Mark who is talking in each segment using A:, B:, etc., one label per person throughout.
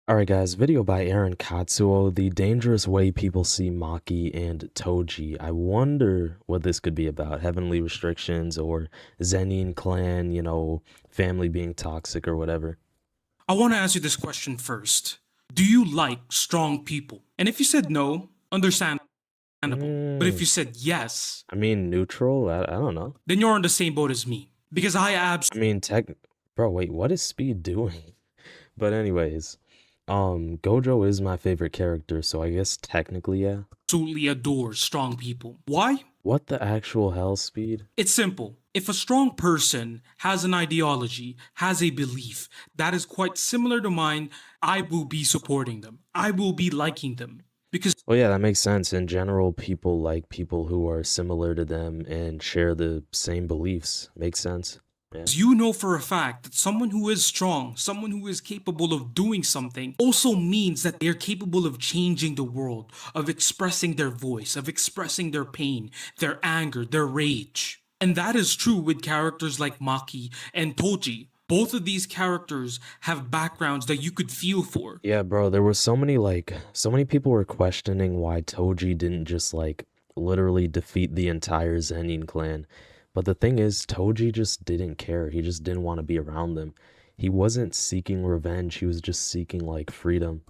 A: Alright guys, video by Aaron Katsuo, The Dangerous Way People See Maki and Toji. I wonder what this could be about. Heavenly restrictions or Zenin clan, family being toxic or whatever.
B: I want to ask you this question first. Do you like strong people? And if you said no, understandable. But if
A: Mm,
B: you said yes,
A: I mean neutral? I don't know.
B: then you're on the same boat as me. Because I
A: I mean bro, wait, what is Speed doing? But anyways, Gojo is my favorite character, so I guess technically yeah.
B: absolutely adore strong people. Why?
A: What the actual hell, Speed?
B: It's simple. If a strong person has an ideology, has a belief that is quite similar to mine, I will be supporting them. I will be liking them. Because
A: Well, yeah, that makes sense. In general, people like people who are similar to them and share the same beliefs. Makes sense. Yeah.
B: you know for a fact that someone who is strong, someone who is capable of doing something, also means that they're capable of changing the world, of expressing their voice, of expressing their pain, their anger, their rage. And that is true with characters like Maki and Toji. Both of these characters have backgrounds that you could feel for.
A: Yeah, bro, there were so many people were questioning why Toji didn't just literally defeat the entire Zenin clan. But the thing is, Toji just didn't care. He just didn't want to be around them. He wasn't seeking revenge. He was just seeking freedom.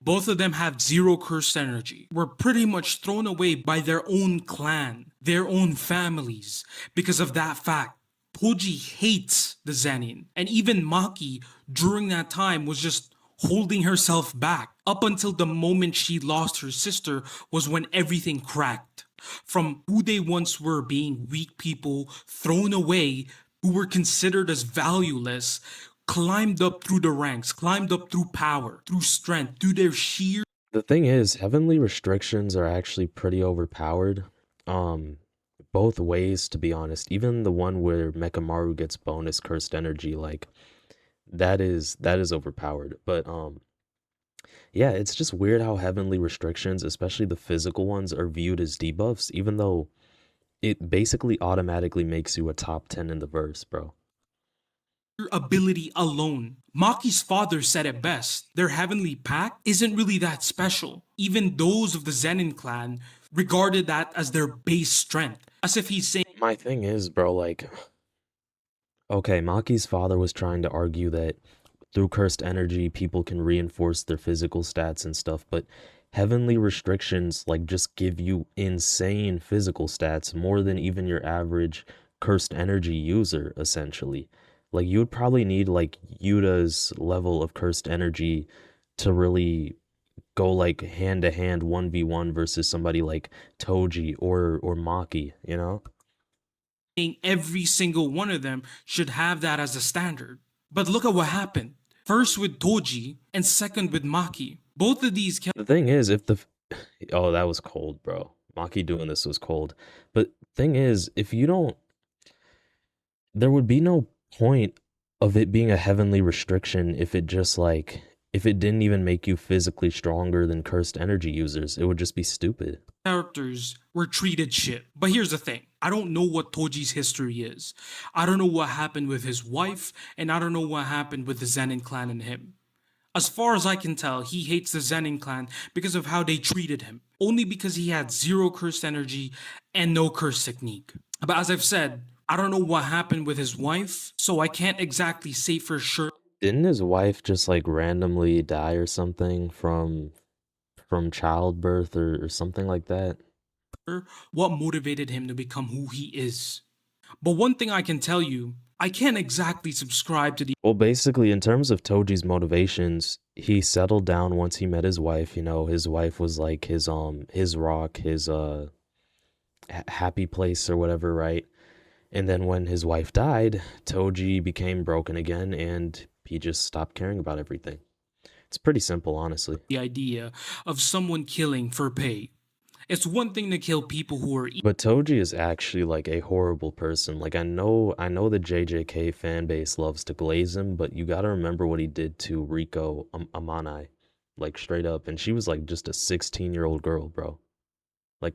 B: Both of them have zero cursed energy. Were pretty much thrown away by their own clan, their own families, because of that fact. Toji hates the Zenin, and even Maki during that time was just holding herself back. Up until the moment she lost her sister was when everything cracked. From who they once were, being weak people thrown away, who were considered as valueless, climbed up through the ranks, climbed up through power, through strength, through their sheer
A: The thing is, heavenly restrictions are actually pretty overpowered. Um, both ways, to be honest. Even the one where Mekamaru gets bonus cursed energy, that is overpowered. But yeah, it's just weird how heavenly restrictions, especially the physical ones, are viewed as debuffs, even though it basically automatically makes you a top 10 in the verse, bro.
B: ability alone. Maki's father said it best. Their heavenly pact isn't really that special. Even those of the Zenin clan regarded that as their base strength. As if he's saying,
A: My thing is, bro, okay, Maki's father was trying to argue that through cursed energy, people can reinforce their physical stats and stuff, but heavenly restrictions just give you insane physical stats, more than even your average cursed energy user, essentially. You would probably need Yuta's level of cursed energy to really go hand to hand 1v1 versus somebody like Toji or Maki, you know?
B: every single one of them should have that as a standard. But look at what happened. First with Toji and second with Maki. Both of these
A: The thing is, if the oh, that was cold, bro. Maki doing this was cold. But thing is, if you don't, there would be no point of it being a heavenly restriction if it just if it didn't even make you physically stronger than cursed energy users. It would just be stupid.
B: characters were treated shit. But here's the thing. I don't know what Toji's history is. I don't know what happened with his wife, and I don't know what happened with the Zenin clan and him. As far as I can tell, he hates the Zenin clan because of how they treated him. Only because he had zero cursed energy and no curse technique. But as I've said, I don't know what happened with his wife, so I can't exactly say for sure
A: Didn't his wife just randomly die or something from childbirth or something like that?
B: what motivated him to become who he is. But one thing I can tell you, I can't exactly subscribe to the
A: Well, basically, in terms of Toji's motivations, he settled down once he met his wife. His wife was like his rock, his happy place or whatever, right? And then when his wife died, Toji became broken again, and he just stopped caring about everything. It's pretty simple, honestly.
B: idea of someone killing for pay. It's one thing to kill people who are
A: But Toji is actually a horrible person. I know the JJK fan base loves to glaze him, but you gotta remember what he did to Riko Amanai, straight up. And she was just a 16-year-old girl, bro.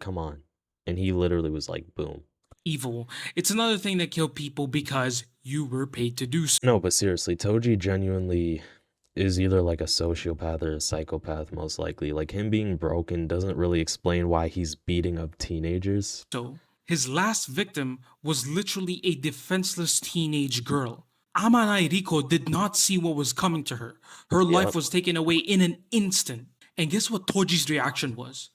A: Come on. And he literally was boom.
B: evil. It's another thing to kill people because you were paid to do so.
A: No, but seriously, Toji genuinely is either like a sociopath or a psychopath, most likely. Like him being broken doesn't really explain why he's beating up teenagers.
B: So, his last victim was literally a defenseless teenage girl. Amanai Riko did not see what was coming to her. Her life
A: Yep.
B: was taken away in an instant. And guess what Toji's reaction was?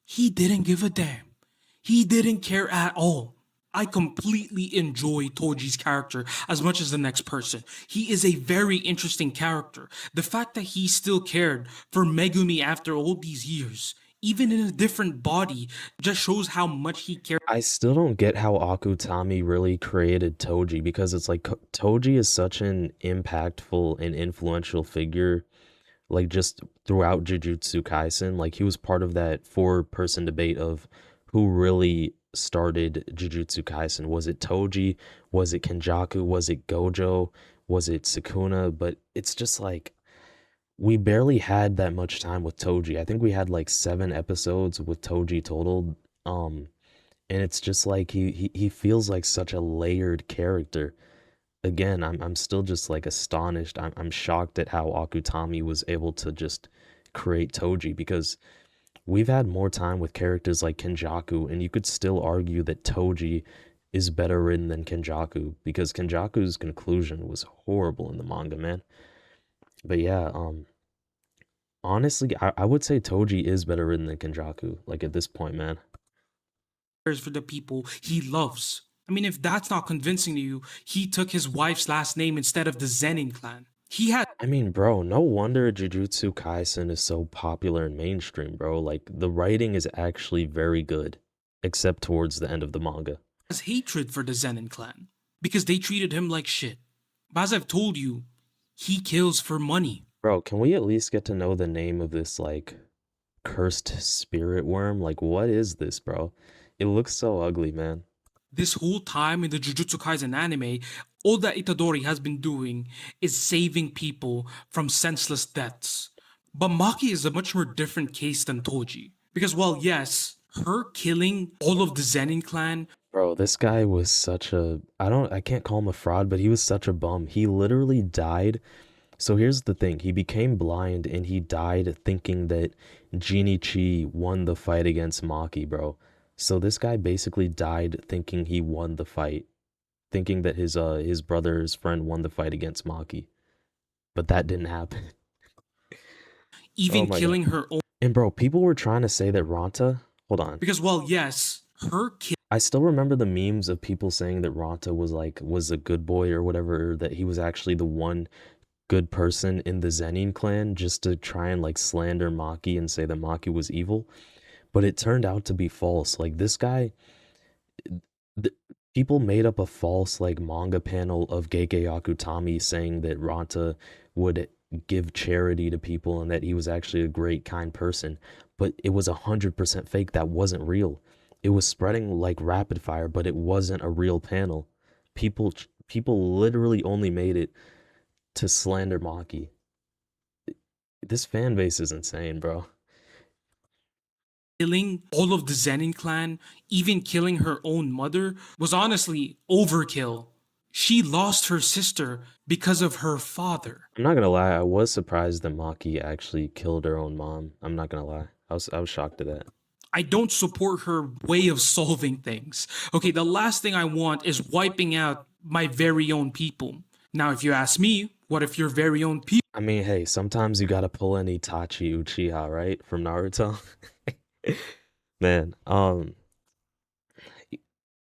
B: He didn't give a damn. He didn't care at all. I completely enjoy Toji's character as much as the next person. He is a very interesting character. The fact that he still cared for Megumi after all these years, even in a different body, just shows how much he cared.
A: I still don't get how Akutami really created Toji because it's like Toji is such an impactful and influential figure, like just throughout Jujutsu Kaisen. Like he was part of that four-person debate of who really started Jujutsu Kaisen. Was it Toji? Was it Kenjaku? Was it Gojo? Was it Sukuna? But it's just like we barely had that much time with Toji. I think we had like 7 episodes with Toji total. And it's just like he feels like such a layered character. Again, I'm still just like astonished. I'm shocked at how Akutami was able to just create Toji because we've had more time with characters like Kenjaku, and you could still argue that Toji is better written than Kenjaku because Kenjaku's conclusion was horrible in the manga, man. But yeah, honestly, I would say Toji is better written than Kenjaku, like at this point, man.
B: For the people he loves. I mean, if that's not convincing to you, he took his wife's last name instead of the Zenin clan. He had
A: I mean, bro, no wonder Jujutsu Kaisen is so popular and mainstream, bro. Like, the writing is actually very good, except towards the end of the manga.
B: has hatred for the Zenin clan because they treated him like shit. But as I've told you, he kills for money.
A: Bro, can we at least get to know the name of this, like, cursed spirit worm? Like, what is this, bro? It looks so ugly, man.
B: This whole time in the Jujutsu Kaisen anime, all that Itadori has been doing is saving people from senseless deaths. But Maki is a much more different case than Toji. Because while yes, her killing all of the Zenin clan,
A: Bro, this guy was such a I can't call him a fraud, but he was such a bum. He literally died. So here's the thing. He became blind and he died thinking that Jinichi won the fight against Maki, bro. So this guy basically died thinking he won the fight, thinking that his brother's friend won the fight against Maki. But that didn't happen. Oh
B: even
A: my god.
B: killing her own.
A: And bro, people were trying to say that Ranta, hold on.
B: Because while yes, her
A: I still remember the memes of people saying that Ranta was a good boy or whatever, that he was actually the one good person in the Zenin clan just to try and like slander Maki and say that Maki was evil. But it turned out to be false. Like this guy, th- people made up a false like manga panel of Geike Akutami saying that Ranta would give charity to people and that he was actually a great kind person. But it was 100% fake. That wasn't real. It was spreading like rapid fire, but it wasn't a real panel. People literally only made it to slander Maki. This fan base is insane, bro.
B: killing all of the Zenin clan, even killing her own mother, was honestly overkill. She lost her sister because of her father.
A: I'm not gonna lie, I was surprised that Maki actually killed her own mom. I'm not gonna lie. I was shocked at that.
B: I don't support her way of solving things. Okay, the last thing I want is wiping out my very own people. Now, if you ask me, what if your very own people?
A: I mean, hey, sometimes you gotta pull an Itachi Uchiha, right? From Naruto. Man,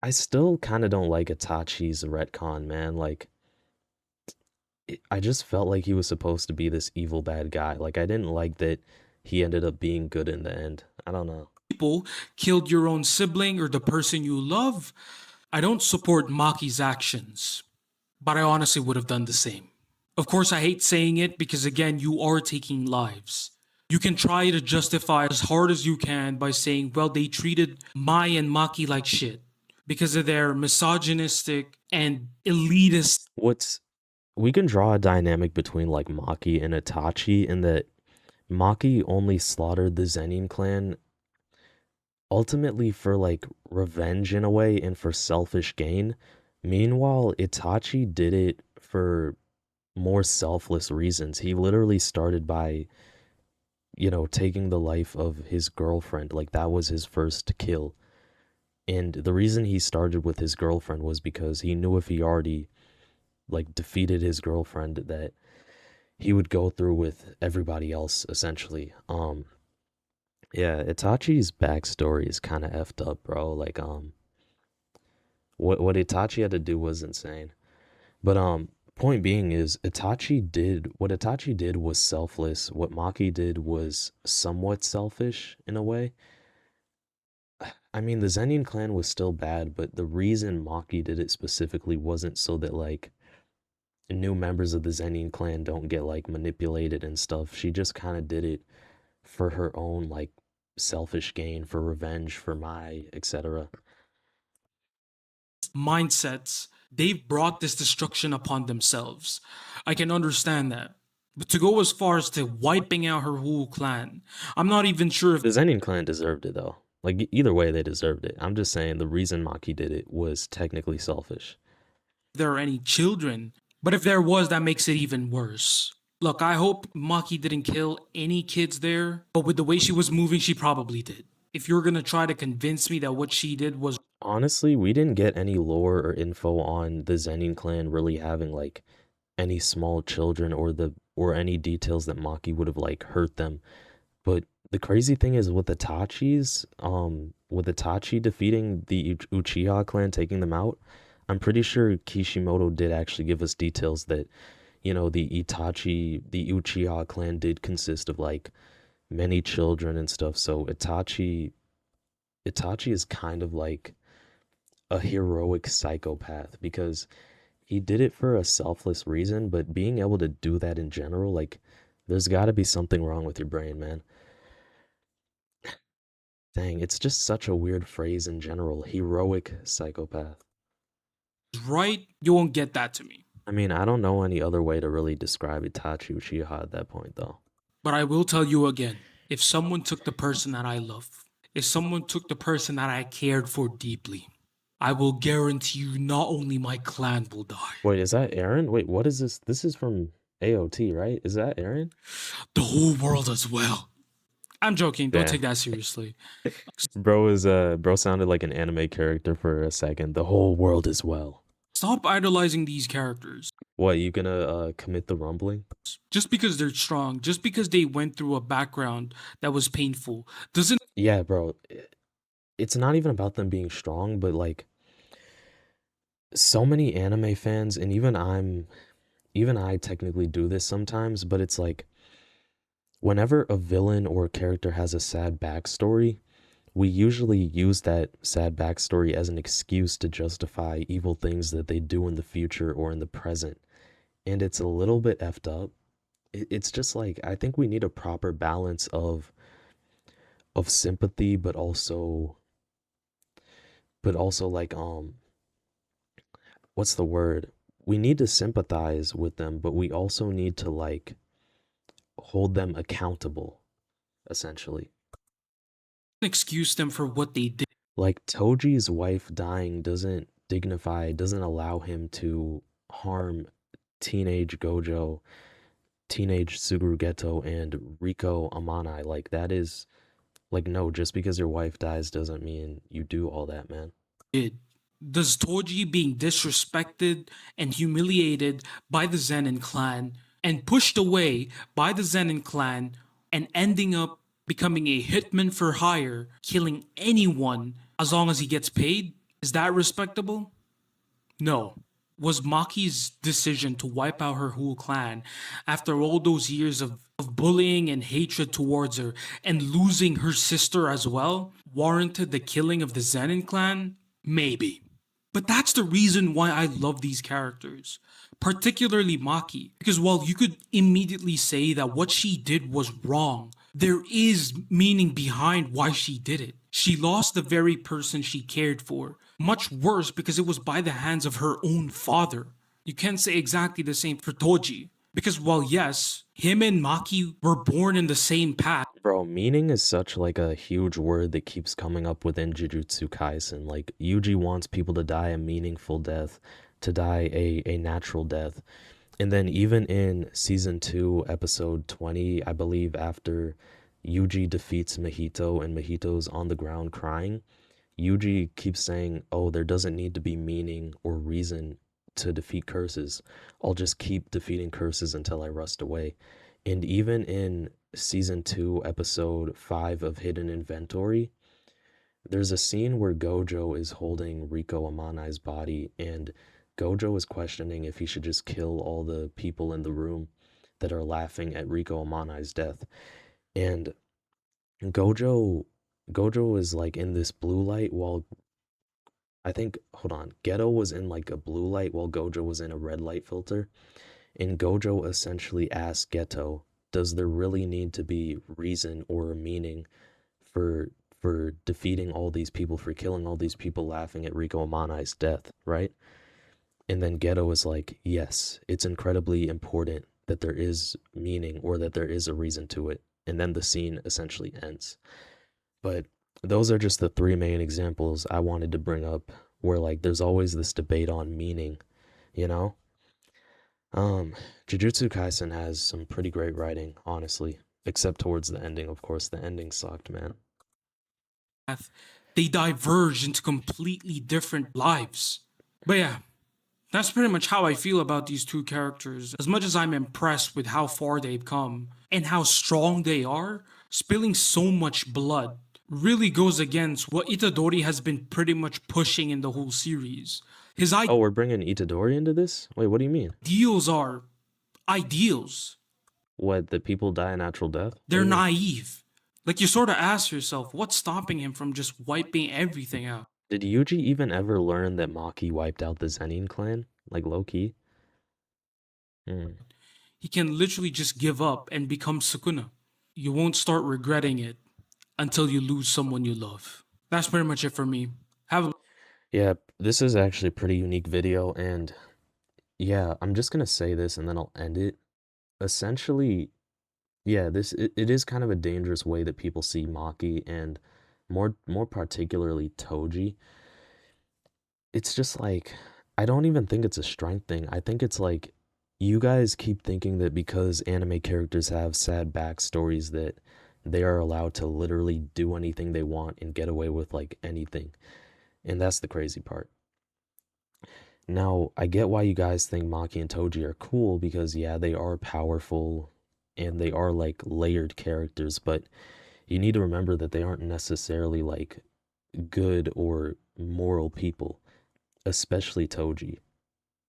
A: I still kind of don't like Itachi's retcon, man. Like, I just felt like he was supposed to be this evil bad guy. Like, I didn't like that he ended up being good in the end. I don't know.
B: People killed your own sibling or the person you love. I don't support Maki's actions, but I honestly would have done the same. Of course, I hate saying it because, again, you are taking lives. You can try to justify as hard as you can by saying, well, they treated Mai and Maki like shit because of their misogynistic and elitist.
A: What's we can draw a dynamic between like Maki and Itachi in that Maki only slaughtered the Zenin clan ultimately for like revenge in a way and for selfish gain. Meanwhile, Itachi did it for more selfless reasons. He literally started by, taking the life of his girlfriend. Like that was his first kill. And the reason he started with his girlfriend was because he knew if he already like defeated his girlfriend that he would go through with everybody else essentially. Yeah, Itachi's backstory is kind of effed up, bro. Like what Itachi had to do was insane. But point being is Itachi did was selfless. What Maki did was somewhat selfish in a way. I mean, the Zenin clan was still bad, but the reason Maki did it specifically wasn't so that like new members of the Zenin clan don't get like manipulated and stuff. She just kind of did it for her own like selfish gain, for revenge, for Mai, etc.
B: Mindsets, they've brought this destruction upon themselves. I can understand that. But to go as far as to wiping out her whole clan, I'm not even sure if
A: The Zenin clan deserved it though. Like either way, they deserved it. I'm just saying the reason Maki did it was technically selfish.
B: there are any children. But if there was, that makes it even worse. Look, I hope Maki didn't kill any kids there, but with the way she was moving, she probably did. If you're gonna try to convince me that what she did was
A: Honestly, we didn't get any lore or info on the Zenin clan really having like any small children or any details that Maki would have like hurt them. But the crazy thing is with Itachi defeating the Uchiha clan, taking them out, I'm pretty sure Kishimoto did actually give us details that, the Uchiha clan did consist of like many children and stuff. So Itachi is kind of like a heroic psychopath because he did it for a selfless reason, but being able to do that in general, like, there's got to be something wrong with your brain, man. Dang, it's just such a weird phrase in general. Heroic psychopath.
B: right, you won't get that to me.
A: I mean, I don't know any other way to really describe Itachi Uchiha at that point, though.
B: But I will tell you again, if someone took the person that I love, if someone took the person that I cared for deeply, I will guarantee you not only my clan will die,
A: Wait, is that Aaron? Wait, what is this? This is from AOT, right? Is that Aaron?
B: the whole world as well. I'm joking, don't
A: Damn.
B: take that seriously.
A: Bro sounded like an anime character for a second. The whole world is well.
B: Stop idolizing these characters.
A: What, you gonna commit the rumbling?
B: Just because they're strong, just because they went through a background that was painful, doesn't
A: Yeah, bro. It's not even about them being strong, but like so many anime fans and even I technically do this sometimes, but it's like whenever a villain or a character has a sad backstory, we usually use that sad backstory as an excuse to justify evil things that they do in the future or in the present. And it's a little bit effed up. It's just like I think we need a proper balance of sympathy, but also like what's the word? We need to sympathize with them, but we also need to like hold them accountable, essentially.
B: excuse them for what they did.
A: Like Toji's wife dying doesn't allow him to harm teenage Gojo, teenage Suguru and Riko Amanai. Like that is like no, just because your wife dies doesn't mean you do all that, man.
B: Did. Does Toji being disrespected and humiliated by the Zenin clan and pushed away by the Zenin clan and ending up becoming a hitman for hire, killing anyone as long as he gets paid? Is that respectable? No. Was Maki's decision to wipe out her whole clan after all those years of bullying and hatred towards her and losing her sister as well warranted the killing of the Zenin clan? Maybe. But that's the reason why I love these characters, particularly Maki, because while you could immediately say that what she did was wrong, there is meaning behind why she did it. She lost the very person she cared for. Much worse because it was by the hands of her own father. You can't say exactly the same for Toji. Because while yes, him and Maki were born in the same path,
A: Bro, meaning is such like a huge word that keeps coming up within Jujutsu Kaisen. Like Yuji wants people to die a meaningful death, to die a natural death. And then even in season 2, episode 20, I believe after Yuji defeats Mahito and Mahito's on the ground crying, Yuji keeps saying, "Oh, there doesn't need to be meaning or reason to defeat curses. I'll just keep defeating curses until I rust away." And even in season 2, episode 5 of Hidden Inventory, there's a scene where Gojo is holding Riko Amanai's body, and Gojo is questioning if he should just kill all the people in the room that are laughing at Riko Amanai's death. And Gojo Gojo is like in this blue light while I think, hold on, Ghetto was in like a blue light while Gojo was in a red light filter. And Gojo essentially asked Ghetto, does there really need to be reason or a meaning for defeating all these people, for killing all these people laughing at Riko Amanai's death, right? And then Ghetto is like, yes, it's incredibly important that there is meaning or that there is a reason to it. And then the scene essentially ends. But those are just the three main examples I wanted to bring up where like there's always this debate on meaning, you know? Um, Jujutsu Kaisen has some pretty great writing, honestly. Except towards the ending, of course. The ending sucked, man.
B: They diverge into completely different lives. But yeah, that's pretty much how I feel about these two characters. As much as I'm impressed with how far they've come and how strong they are, spilling so much blood really goes against what Itadori has been pretty much pushing in the whole series. His
A: Oh, we're bringing Itadori into this? Wait, what do you mean?
B: ideals are ideals.
A: What, that people die a natural death? What
B: They're
A: do you mean?
B: naive. Like you sort of ask yourself, what's stopping him from just wiping everything out?
A: Did Yuji even ever learn that Maki wiped out the Zenin clan? Like low key? Hmm.
B: He can literally just give up and become Sukuna. You won't start regretting it until you lose someone you love. That's pretty much it for me. Have a
A: Yeah, this is actually a pretty unique video, and yeah, I'm just gonna say this and then I'll end it. Essentially, yeah, it is kind of a dangerous way that people see Maki and more particularly Toji. It's just like I don't even think it's a strength thing. I think it's like you guys keep thinking that because anime characters have sad backstories that they are allowed to literally do anything they want and get away with like anything. And that's the crazy part. Now, I get why you guys think Maki and Toji are cool because yeah, they are powerful and they are like layered characters, but you need to remember that they aren't necessarily like good or moral people, especially Toji.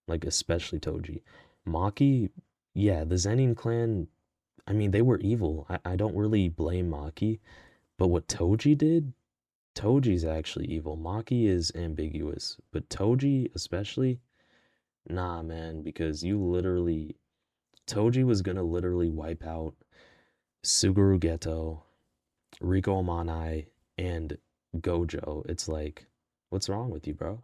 A: Like especially Toji. Maki, yeah, the Zenin clan, I mean, they were evil. I don't really blame Maki, but what Toji did, Toji's actually evil. Maki is ambiguous, but Toji especially, nah, man, because you literally, Toji was gonna literally wipe out Suguru Geto, Riko Amanai, and Gojo. It's like, what's wrong with you, bro?